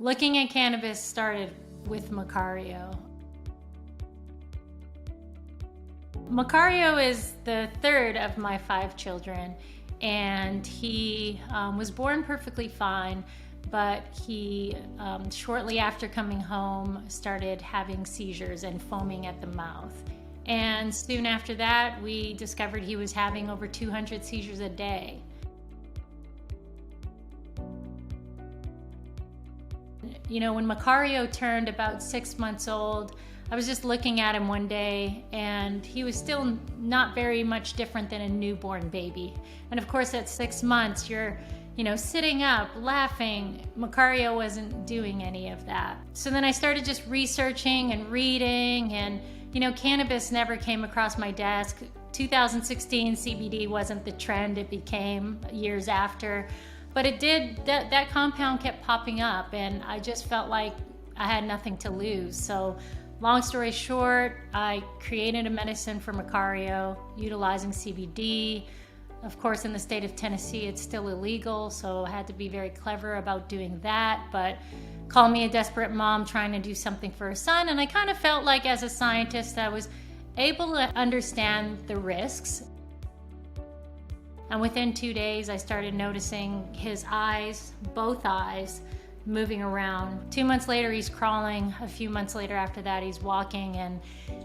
Looking at cannabis started with Macario. Macario is the third of my 5 children, and he was born perfectly fine, but he, shortly after coming home, started having seizures and foaming at the mouth. And soon after that, we discovered he was having over 200 seizures a day. You know, when Macario turned about 6 months old, I was just looking at him one day, and he was still not very much different than a newborn baby. And of course, at 6 months, you're, sitting up, laughing. Macario wasn't doing any of that. So then I started just researching and reading, and cannabis never came across my desk. 2016, CBD wasn't the trend it became years after. But it did, that compound kept popping up, and I just felt like I had nothing to lose. So long story short, I created a medicine for Macario utilizing CBD. Of course, in the state of Tennessee, it's still illegal, so I had to be very clever about doing that. But call me a desperate mom trying to do something for her son, and I kind of felt like as a scientist, I was able to understand the risks. And within 2 days, I started noticing his eyes, both eyes, moving around. 2 months later, he's crawling. A few months later after that, he's walking. And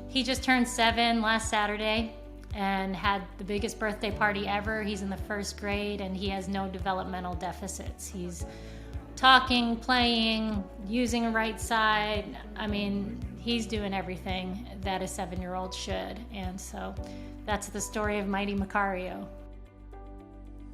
he just turned 7 last Saturday and had the biggest birthday party ever. He's in the 1st grade, and he has no developmental deficits. He's talking, playing, using a right side. I mean, he's doing everything that a 7-year-old should. And so that's the story of Mighty Macario.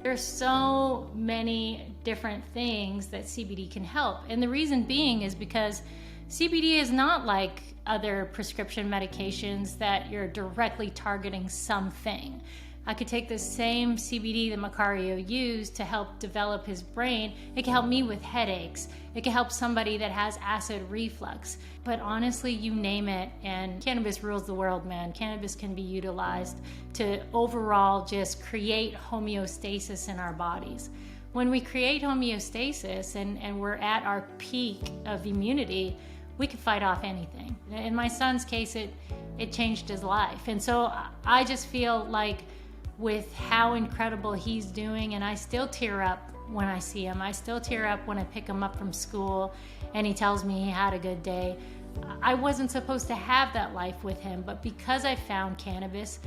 There's so many different things that CBD can help. And the reason being is because CBD is not like other prescription medications that you're directly targeting something. I could take the same CBD that Macario used to help develop his brain. It can help me with headaches. It can help somebody that has acid reflux. But honestly, you name it, and cannabis rules the world, man. Cannabis can be utilized to overall just create homeostasis in our bodies. When we create homeostasis and we're at our peak of immunity, we can fight off anything. In my son's case, it changed his life. And so I just feel like with how incredible he's doing, and I still tear up when I see him. I still tear up when I pick him up from school and he tells me he had a good day. I wasn't supposed to have that life with him, but because I found cannabis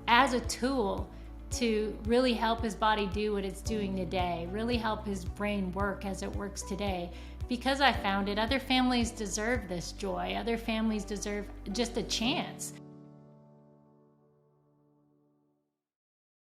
as a tool to really help his body do what it's doing today, really help his brain work as it works today, because I found it, other families deserve this joy. Other families deserve just a chance.